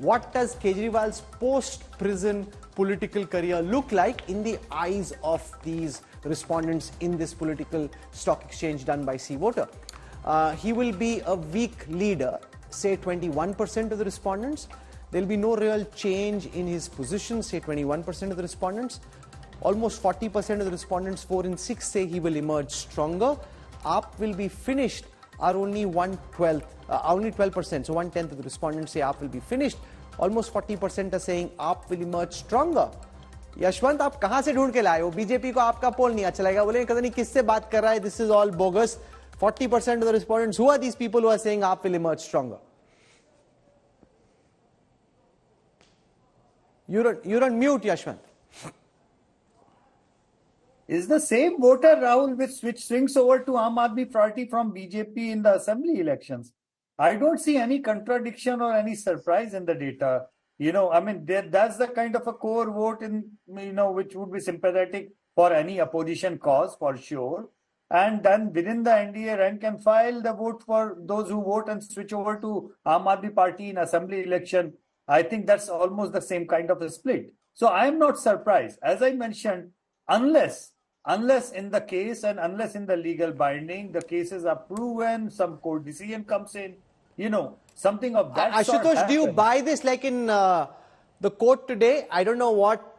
what does Kejriwal's post-prison political career look like in the eyes of these respondents in this political stock exchange done by Sea Voter? He will be a weak leader, say 21% of the respondents. There will be no real change in his position, say 21% of the respondents. Almost 40% of the respondents, 4 in 6, say he will emerge stronger. AAP will be finished, are only 12%, so 1/10 of the respondents say AAP will be finished. Almost 40% are saying AAP will emerge stronger. Yashwant, आप कहां से ढूंढ के लाए हो? BJP को आपका पोल नहीं अच्छा लगेगा, बोले नहीं किससे बात कर रहा है, this is all bogus. 40% of the respondents, who are these people who are saying AAP will emerge stronger? You're on mute, Yashwant. Is the same voter, Rahul, which swings over to Aam Aadmi Party from BJP in the assembly elections. I don't see any contradiction or any surprise in the data. I mean, that's the kind of a core vote which would be sympathetic for any opposition cause for sure. And then within the NDA rank and file, the vote for those who vote and switch over to Aam Aadmi Party in assembly election, I think that's almost the same kind of a split. So I am not surprised. As I mentioned, unless in the case and unless in the legal binding, the cases are proven, some court decision comes in, something of that sort. Ashutosh, do you buy this like in the court today? I don't know what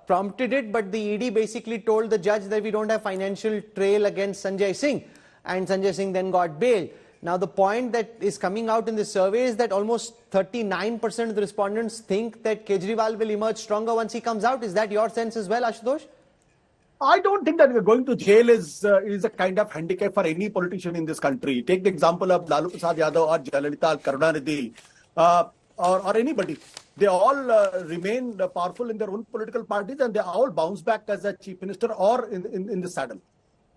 prompted it, but the ED basically told the judge that we don't have financial trail against Sanjay Singh, and Sanjay Singh then got bailed. Now, the point that is coming out in this survey is that almost 39% of the respondents think that Kejriwal will emerge stronger once he comes out. Is that your sense as well, Ashutosh? I don't think that going to jail is a kind of handicap for any politician in this country. Take the example of Lalu Prasad Yadav or Jayalalitha, Karunanidhi, or anybody. They all remain powerful in their own political parties, and they all bounce back as a chief minister or in the saddle.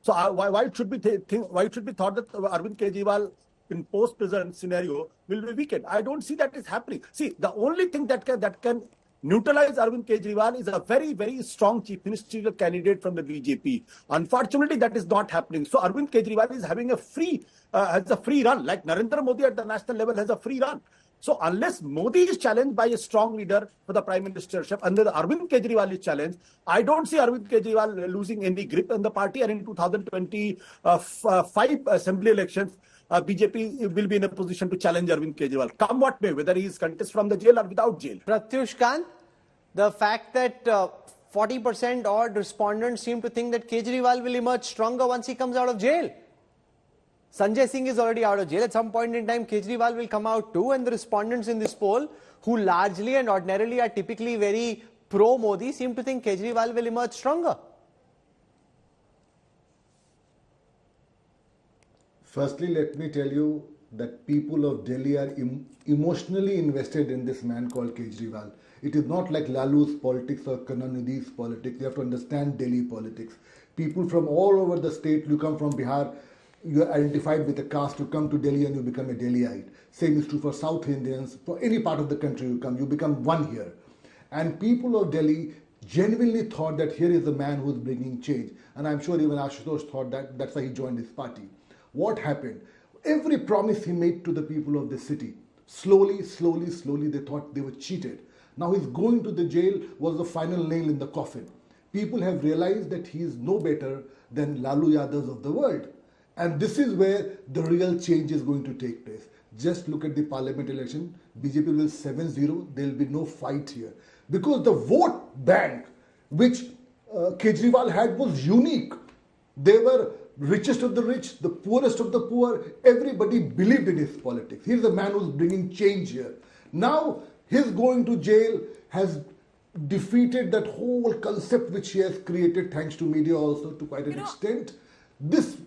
So why it should be thought that Arvind Kejriwal in post-prison scenario will be weakened? I don't see that is happening. See, the only thing that can neutralize Arvind Kejriwal is a very, very strong chief ministerial candidate from the BJP. Unfortunately, that is not happening. So Arvind Kejriwal is having has a free run, like Narendra Modi at the national level has a free run. So unless Modi is challenged by a strong leader for the prime ministership, and then Arvind Kejriwal is challenged, I don't see Arvind Kejriwal losing any grip in the party. And in 2025 assembly elections, BJP will be in a position to challenge Arvind Kejriwal, come what may, whether he is contested from the jail or without jail. Pratyush Kant, the fact that 40% odd respondents seem to think that Kejriwal will emerge stronger once he comes out of jail. Sanjay Singh is already out of jail. At some point in time, Kejriwal will come out too, and the respondents in this poll, who largely and ordinarily are typically very pro-Modi, seem to think Kejriwal will emerge stronger. Firstly, let me tell you that people of Delhi are emotionally invested in this man called Kejriwal. It is not like Lalu's politics or Karunanidhi's politics. You have to understand Delhi politics. People from all over the state, you come from Bihar, you are identified with a caste, you come to Delhi and you become a Delhiite. Same is true for South Indians. For any part of the country you come, you become one here. And people of Delhi genuinely thought that here is a man who is bringing change. And I'm sure even Ashutosh thought that that's why he joined his party. What happened? Every promise he made to the people of the city, slowly, they thought they were cheated. Now his going to the jail was the final nail in the coffin. People have realized that he is no better than Lalu Yadavs of the world. And this is where the real change is going to take place. Just look at the parliament election. BJP will 7-0. There will be no fight here. Because the vote bank which Kejriwal had was unique. They were richest of the rich, the poorest of the poor. Everybody believed in his politics. He's the man who's bringing change here. Now, his going to jail has defeated that whole concept which he has created, thanks to media also to quite an extent. This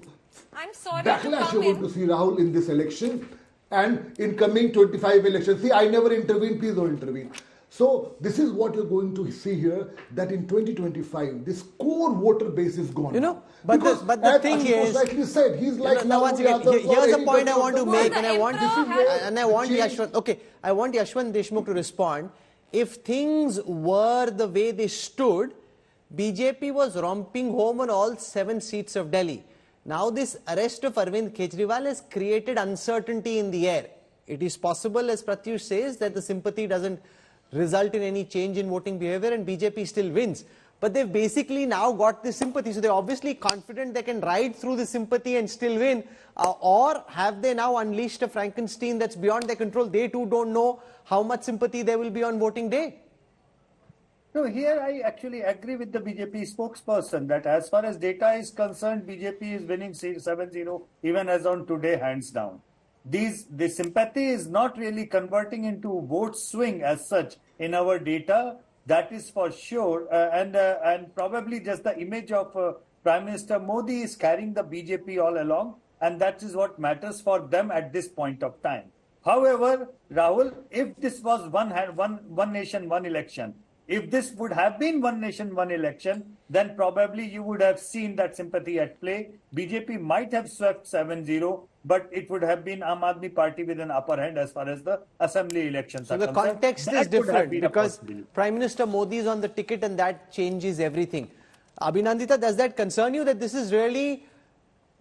backlash you're going to see, Rahul, in this election and in coming 25 elections. See, I never intervene, please don't intervene. So this is what you're going to see here, that in 2025, this core voter base is gone. But the thing Ashutosh is, like you said, he's like here's a point I want to make, and I want Yashwant. Okay, I want Yashwant Deshmukh to respond. If things were the way they stood, BJP was romping home on all 7 seats of Delhi. Now this arrest of Arvind Kejriwal has created uncertainty in the air. it is possible, as Pratyush says, that the sympathy doesn't result in any change in voting behavior and BJP still wins. But they've basically now got this sympathy, so they're obviously confident they can ride through the sympathy and still win. Or have they now unleashed a Frankenstein that's beyond their control? They too don't know how much sympathy there will be on voting day. No, here I actually agree with the BJP spokesperson that as far as data is concerned, BJP is winning 7-0 even as on today, hands down. The sympathy is not really converting into vote swing as such in our data. That is for sure, and probably just the image of Prime Minister Modi is carrying the BJP all along, and that is what matters for them at this point of time. However, Rahul, if this was one nation, one election, if this would have been one nation, one election, then probably you would have seen that sympathy at play. BJP might have swept 7-0, but it would have been Aam Aadmi Party with an upper hand as far as the assembly elections are concerned. So the context is different because Prime Minister Modi is on the ticket and that changes everything. Abhinandita, does that concern you that this is really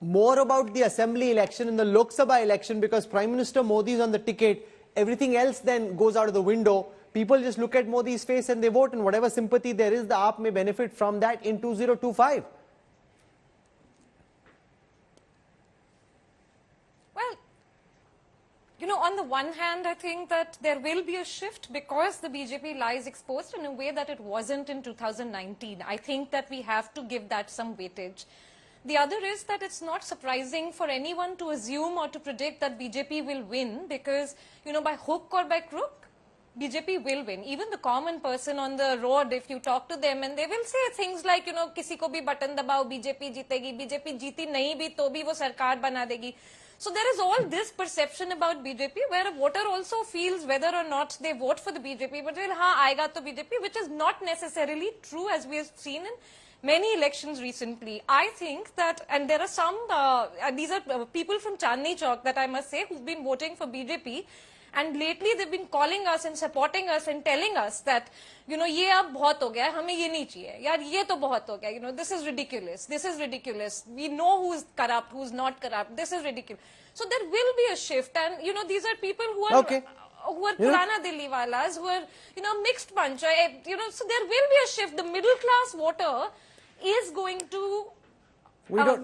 more about the assembly election and the Lok Sabha election because Prime Minister Modi is on the ticket, everything else then goes out of the window? People just look at Modi's face and they vote, and whatever sympathy there is, the AAP may benefit from that in 2025. Well, you know, on the one hand, I think that there will be a shift because the BJP lies exposed in a way that it wasn't in 2019. I think that we have to give that some weightage. The other is that it's not surprising for anyone to assume or to predict that BJP will win because, you know, by hook or by crook, BJP will win. Even the common person on the road, if you talk to them, and they will say things like, you know, किसी को भी button दबाओ, BJP जीतेगी, BJP जीती नहीं भी तो भी वो सरकार बना देगी. So there is all this perception about BJP where a voter also feels whether or not they vote for the BJP, but well, हाँ आएगा तो BJP, which is not necessarily true as we have seen in many elections recently. I think that, and there are some, these are people from Chandni Chowk that I must say who've been voting for BJP. And lately they've been calling us and supporting us and telling us that, you know, ये अब बहुत हो गया है, हमें ये नहीं चाहिए, यार ये तो बहुत हो गया, you know, this is ridiculous, we know who's corrupt, who's not corrupt, this is ridiculous. So there will be a shift, and, you know, these are people who are, Purana Delhi walas, who are, you know, mixed bunch, you know, so there will be a shift. The middle class voter is going to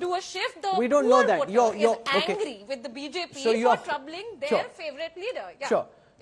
do a shift. We don't know that. You're angry with the BJP for troubling their favorite leader. Yeah. Sure.